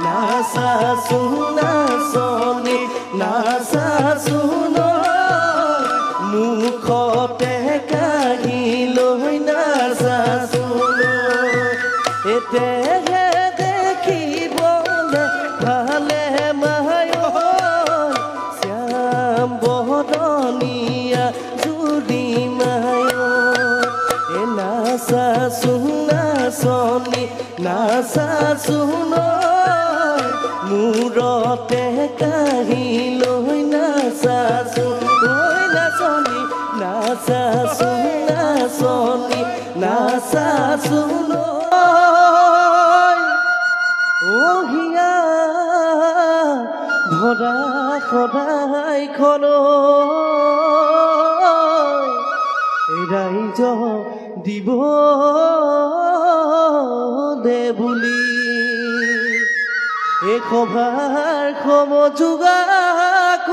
নাচাচোন নাচনী নাচাচোন মুখতে কাহি লৈ নাচাচোন এতেহে দেখিবলে ভালে মায় শ্যাম বদনীয়া জুৰি মায় এ নাচাচোন নাচনী নাচাচোন মূৰতে কাহি লৈ নাচাচোন নাচনী নাচাচোন নাচনী নাচাচোন হিয়া ধৰা সদায়খন ৰাইজ দিব দে বুলি এই সভাৰ সমযোগাক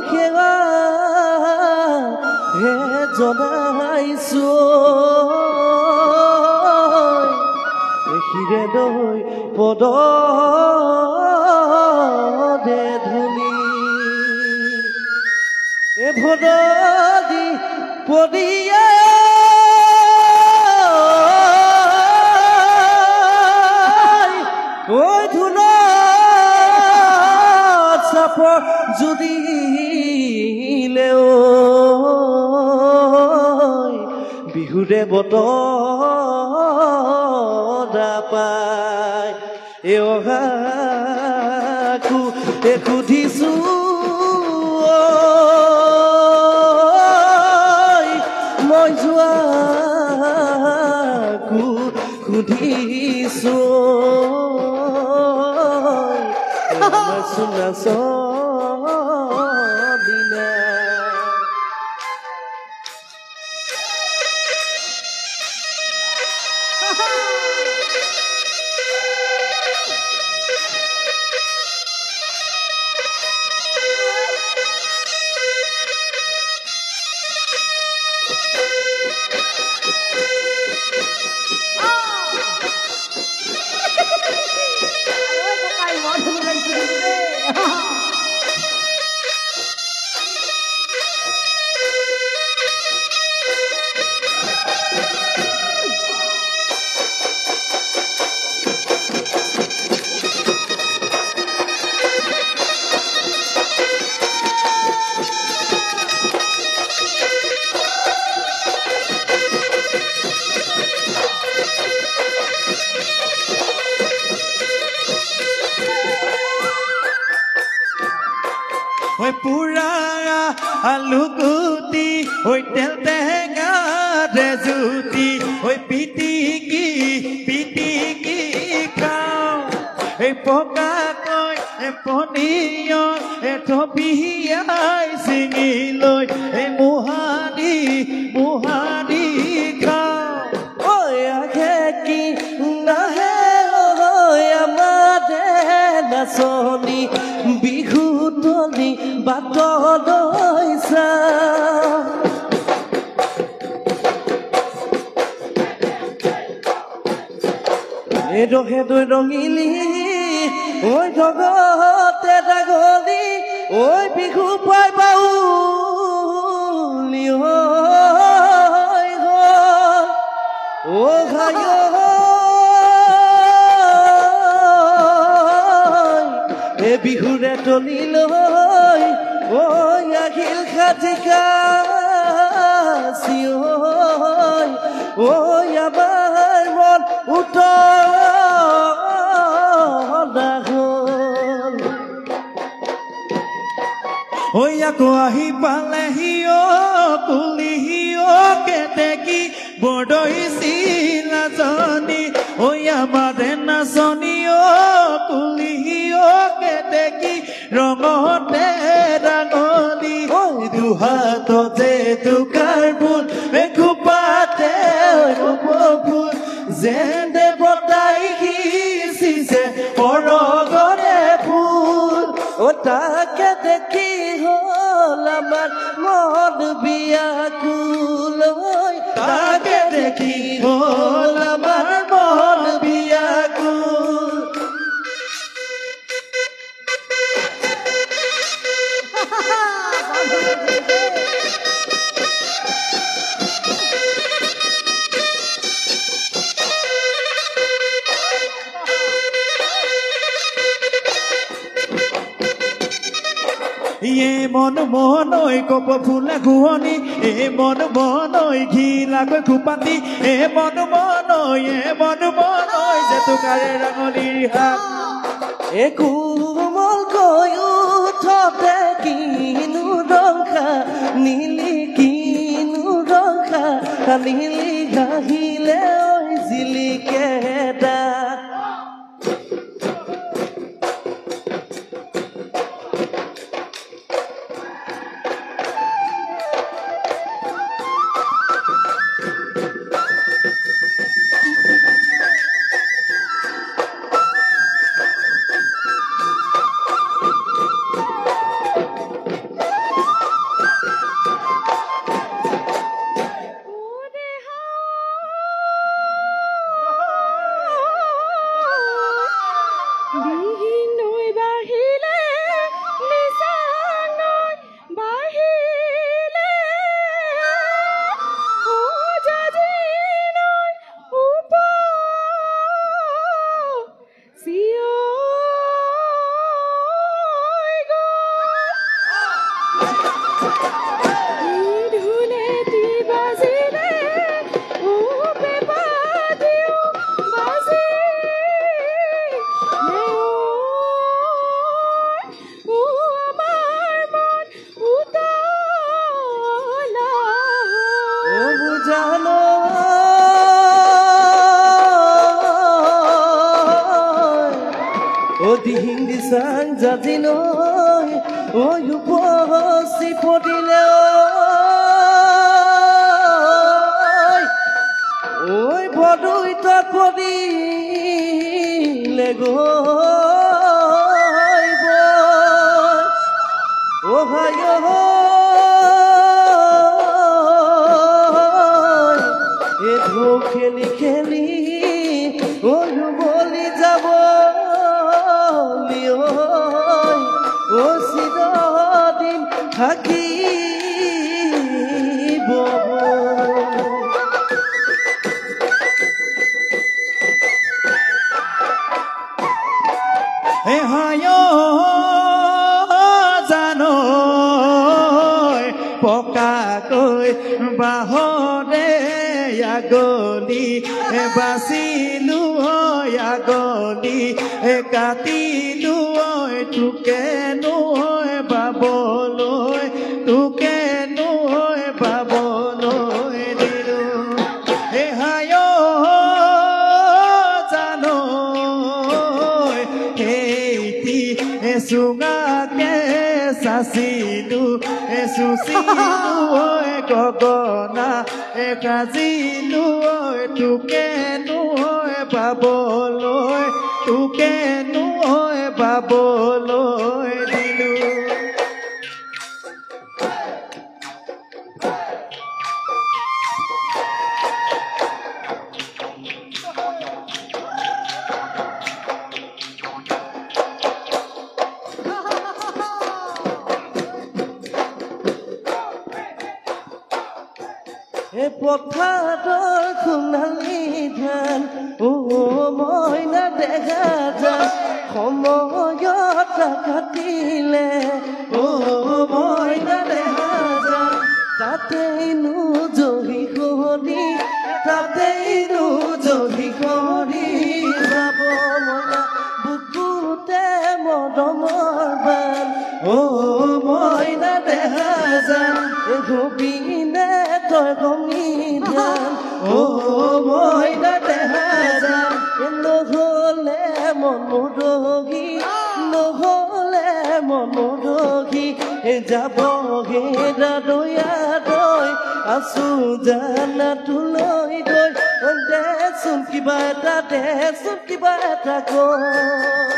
সেৱা হে জনাইছো শিৰে দৈ পদ দে ধুলি এ ভদ দি পদিয়া ওই ধুল চাপৰ জুদিলেও বিহুৰে বতৰা পাই এ অহাকো সুধিছো মই যোৱাকো সুধিছো নাচ দিনা পুৰা আলু গুটি তেল টেঙা জুতি পিটিকি পিটিকি খাওঁ পকাকৈ পনীয় থপিয়াই ছিঙি লৈ মুহানি মুহানি খাওঁ আগে কি নাহে আমাৰে নাচনী বিহু তলি বাটলৈ চাওঁ ৰহে দৈ ৰঙিলি ঐ জগতে ডাগলি ঐ বিহু পাই বাউলি ঐ ঘাই এ বিহুৰে তলিলৈ ঐ আহিল খাটিকাচি ঐ আমাৰ মন উতলা হ'ল ঐ আকৌ আহি পালেহি কুলিহি কেতেকী বৰদৈছিল নাচনী ঐ আমাৰে নাচনী কুলিহি কেতেকী ৰঙতে ৰাঙলী দুহাততে দুকাৰ ফুল এখোপাতে ফুল যেনে বতাই সিঁচিছে সৰগৰে ফুল তাকে দেখি হ'ল আমাৰ মন বিয়াকুল তাকে দেখি হ'ল আমাৰ মন মনৈ কপ ফুলে ঘুহনি মন মনৈ ঘিলাকৈ খুপাতি মন মনৈ জেতুকাৰে ৰাঙলীৰ হাত কোমল কৈ উঠতে কিনো ৰখা নীলি কিনো ৰখা নীলি ঘাহিলে জিলিকে ডাক Hindi sang jadino you posi podile oi bodui to podile go oh hayo e kheli kheli oh you boli jabo বাহরে আগলি বাচিলো আগলি কাটিলো তোকেনো বাবলৈ তোকেনো বাবলৈ দিলো হায় জানো সেইটি চুঙাকে চাচিলো চুচিলো গগনা কাজিলো তোকেনো বাবলৈ তোকেনো বাবলৈ দিলো পথাৰৰ সোণালী ধান মইনা দেখা যান সময়ত কাটিলে মইনা দেখা যান তাতেইনো জহি কৰি তাতেইনো জহি কৰি যাব মইনা বুকুতে মৰমৰ বান মইনা দেখা যান গোবিনে তই গঙি ধান মইনা দেখা যান নহলে মনোৰগী নহলে মনোৰগী যাবগে দয়া দৈ আছো জানা তুলৈ দৈ দেচোন কিবা এটা কৈ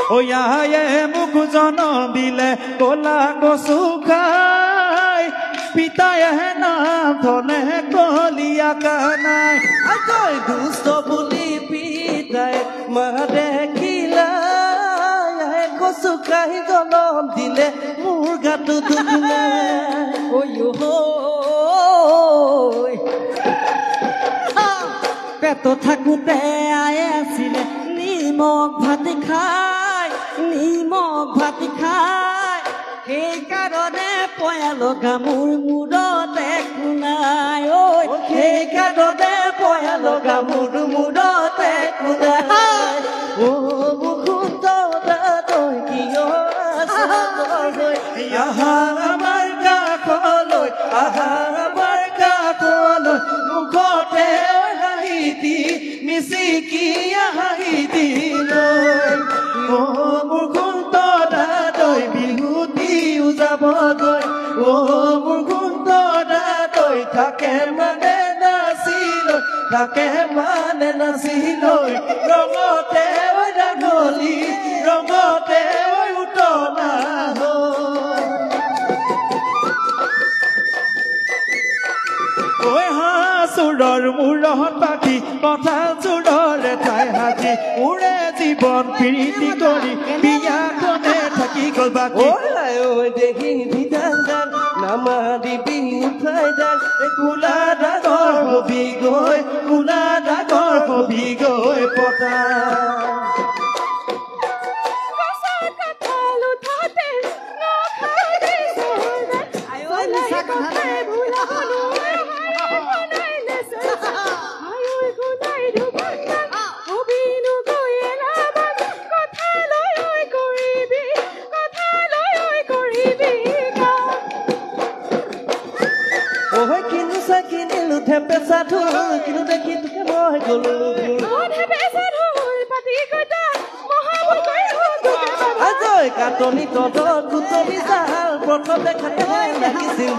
আয়ে মোক জনম দিলে কলা কচু খাই পিতায়ে নাম ধলে কলিয়া কানাই তই দুষ্ট বুলি পিতাই মাৰে কিলা কচু খাই জনম দিলে মোৰ গাটো দুখ নাই পেট থাকোঁতে আয়ে আছিলে নিমখ ভাত খাই সেইকাৰণে পয়া লগা মোৰ মূৰতে একো নাই সেইকাৰণে পয়া লগা মোৰ মূৰতে একো নাই মুকুন্দ তই কিয় আহা আমাৰ কাষলৈ আহা আমাৰ কাষলৈ মুখতে হাঁহি মিচিকি হাঁহি লৈ মুকুন্দ তই বিহুতিও যাবগৈ মুকুন্দ তই থাকে মানে নাচিলৈ ৰঙতে ৰাঙলী ৰঙতে উতলা চোৰৰ মূৰত পাখি কথা চোৰৰে ঠাই সাজি উৰে জীৱন প্ৰীতি কৰি বিয়াখনে থাকি গ'ল বাকী দেখি নামাৰিবি উঠাই যাই কোলা ডাঙৰ হবি গৈ পতা কিনিলো থেপে চাধু কিন্তু দেখি তোকে মই গলো আজয় কাটনি তদত কুটনি জাল প্ৰথম দেখাতে লাগিছিল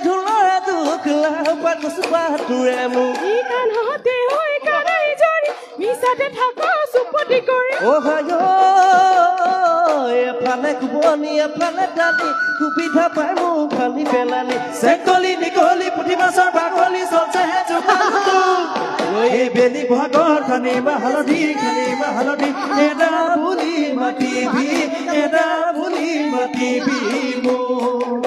ঢোলৰা দুখ লাভ তোৰে মোক এফালে কুবনি এফালে দালি সুবিধা পাই মোক খালি পেলালি চেকলি নিকলি পুঠি মাছৰ বাকলি চলছেহে জোকালটো এই বেলি ভাগৰ খানিবা হালধি এডা বুলি মাতিবি মোক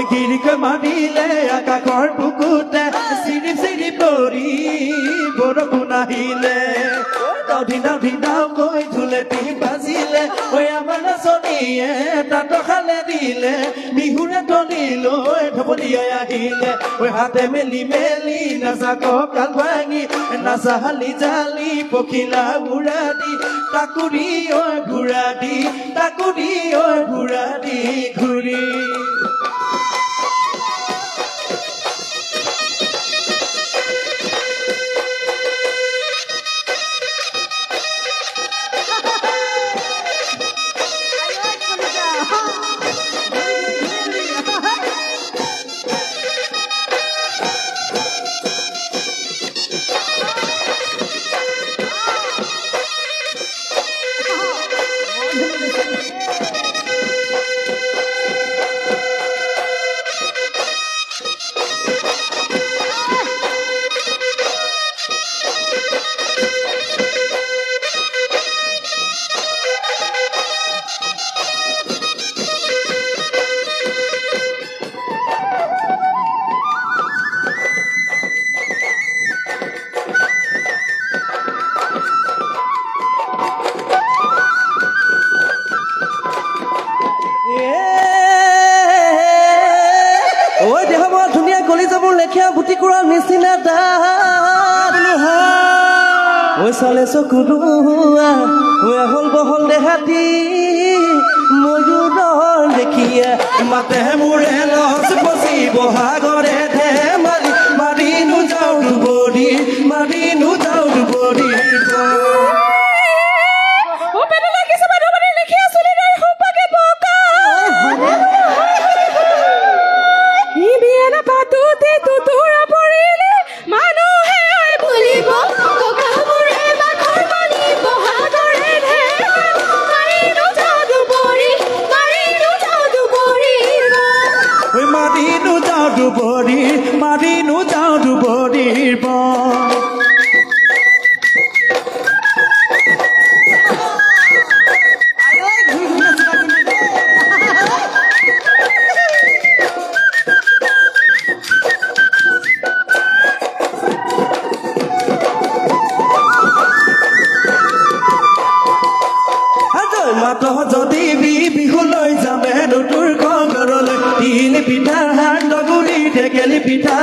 গিৰিক মাৰিলে আকাশৰ বুকুতে চিৰি পৰি বৰষুণ আহিলে ডাউ কৈ ঢোলেটি বাজিলে আমাৰ নাচনীয়ে তাঁত খালে দিলে বিহুৰে তলিলৈ ঢপলিয়াই আহিলে হাতে মেলি নাচা কঁকাল ভাঙি নাচা হালি জালি পখিলা উৰা দি তাকুৰি ঘূৰা দি ঘূৰি চালে চকুৰুৱা হল বহল দেহাতি ময়ূৰৰ দেখিয়া মাতে মোৰে লচ বচি বহাগৰে ধেমালি মাৰিনো যাওঁ বৰি মাৰিনো দুবৰীৰ মাৰিনো যাওঁ দুবৰীৰ বন যদি বিহুলৈ যামে তোৰ ঘৰলৈ তিল পিঠাৰ হাত গুৰি ঢেকেলি পিঠা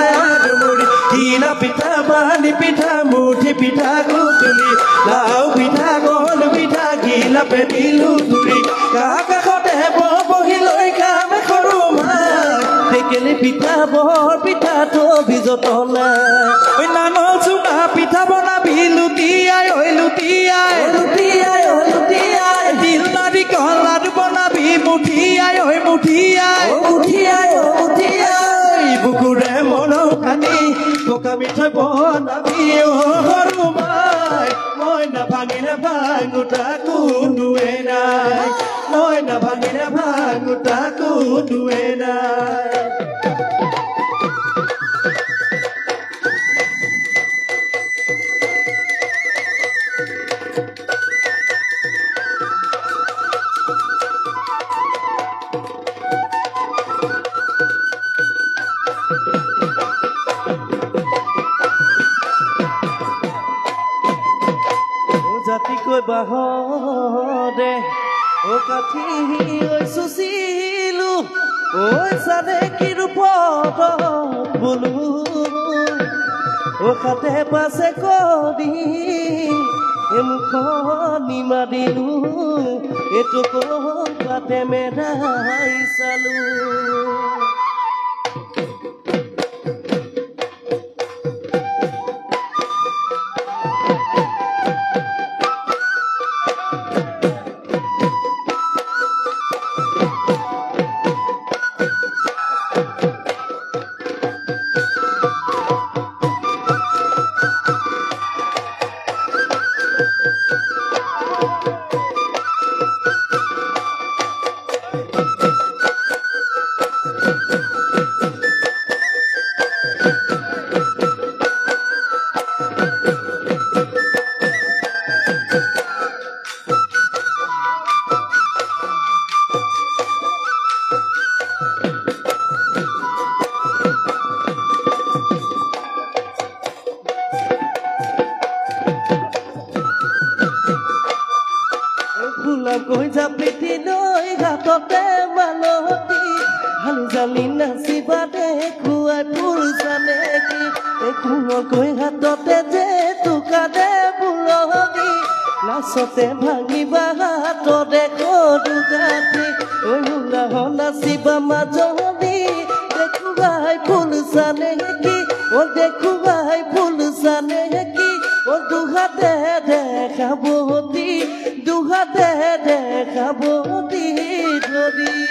ডুমুৰি তিলা পিঠা বালি পিঠা মুঠি পিঠা গুতুলি লাও পিঠা গল পিঠা গিলা পেটিলো ধুৰি কাষতে বহি লৈ কাম সৰু মাক ঢেকেলি পিঠা বৰ পিঠা থবি যতনা ঐ নাঙল চুঙা পিঠা বনাবি লুটিয়াই ঐ লুটিয়াই লুটিয়াই ঐ লুটিয়াই তিল নাৰিকল লাডু বনাবি মুঠিয়াই ঐ মুঠিয়াই মুঠিয়াই ঐ মুঠিয়াই বুকুৰে মনৰ ভাঙি পকা মিঠৈ বনাবি সৰু মাই মই নাভাঙিলে ভাঙোতা কোনোৱে নাই মই নাভাঙিলে ভাঙোতা কোনোৱে নাই জাতিকৈ বাহৰে ও কাঠি ঐ চুচিলো ঐ চালে কি ৰূপত বোলো ও খাতে পাছে কৰি মুখনি মাৰিলো এইটো কাতে মেৰাই চালো গৈ যা প্ৰীতি লৈ ঘাটতে মালতী হালি জালি নাচিবা দেখুৱাই ফুল জানে কি কোমলকৈ হাততে যে টোকা দে বুলহি নাচতে ভাঙিবা হাততে দুগাতি ঐ হুলাহ নাচিবা মাজনী দেখুৱাই ফুল জানে কি ও দেখুৱাই ফুল জানে কি ও দুহাতে দেখাবতী দুহাতে দেখাবতী ধৰি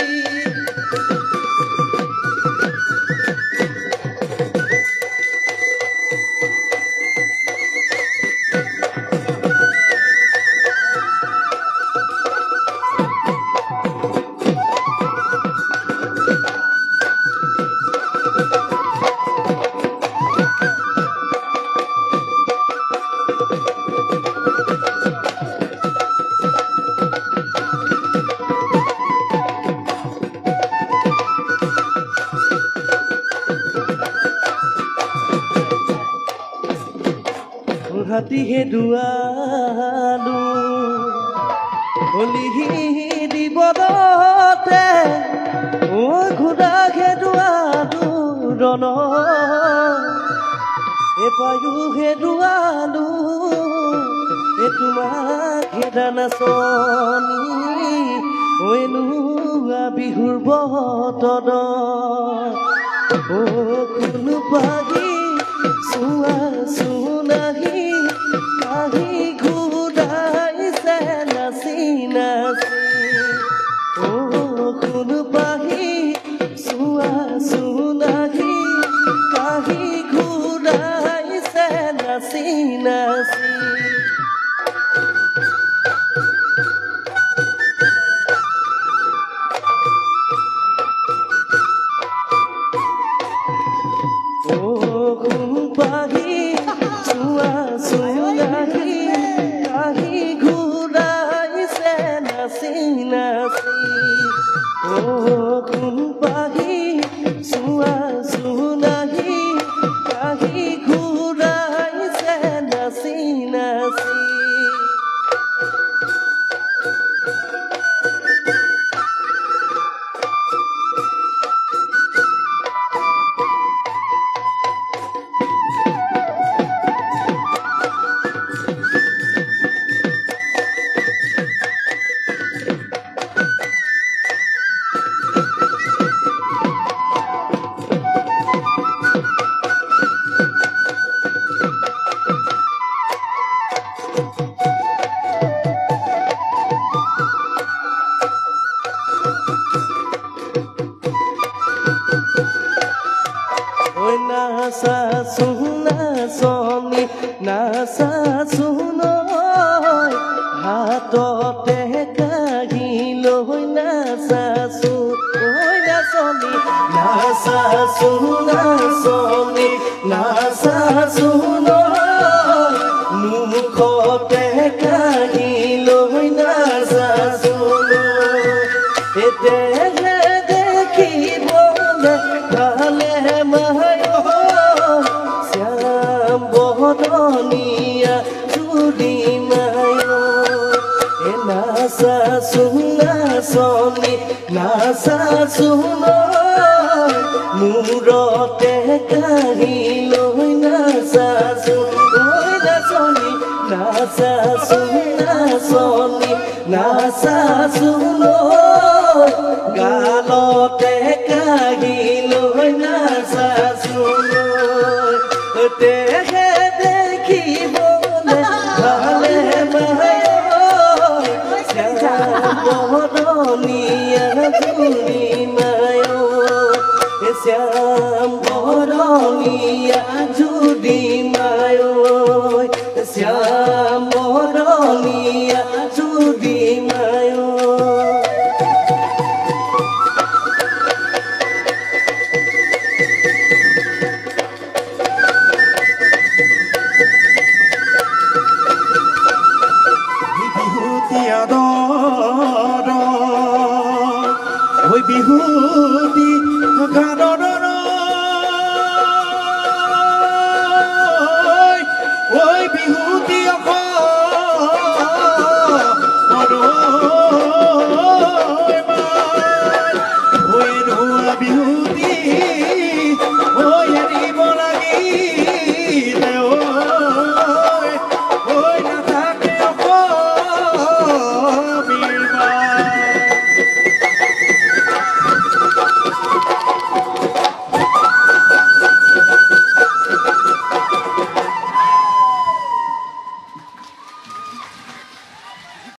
হাতী হেৰুৱালো হলিহি দিবতে ও ঘোঁৰা হেৰুৱালো ৰণ এপায়ো হেৰুৱালো এ তোমাক হেৰা নাচনি এনুৱা বিহুৰ বতৰত ও কোনো পাহি চুৱা চুনাহি কাহি ঘূৰাইছে নাচি নাচি ও কোন পাহি চুৱা চুনাহি কাহি ঘূৰাইছে নাচি নাচি ঐ নাচা চুনা চনি নাচা চুনৈ হাততে কাঢ়ি লৈ নাচা ঐ নাচনি নাচা চুনা চনি নাচা চুনৈ মুখতে কাঢ়ি লৈ নাচা চুনৈ এতেহে দেখিবলে ভালে মায় শ্যাম বদনিয়া চুৰি মায় এ নাচা চুনা চনি নাচা চুনৈ মূৰতে কাঢ়ি লৈ নাচা চুনৈ নাচনি নাচা চুনা চনি নাচা চুনৈ গালতে কাঢ়ি লৈ নাচা চুনৈ তেহে দেখিবলে ভালে মায় শ্যাম বদনিয়া চুৰি মায় শ্যাম বদনিয়া চুৰি মায় শ্যাম বদনিয়া চুৰি মায় বিহুতি আদৰ ঐ বিহুতি গানৰ ঐ বিহুতি অসমৰ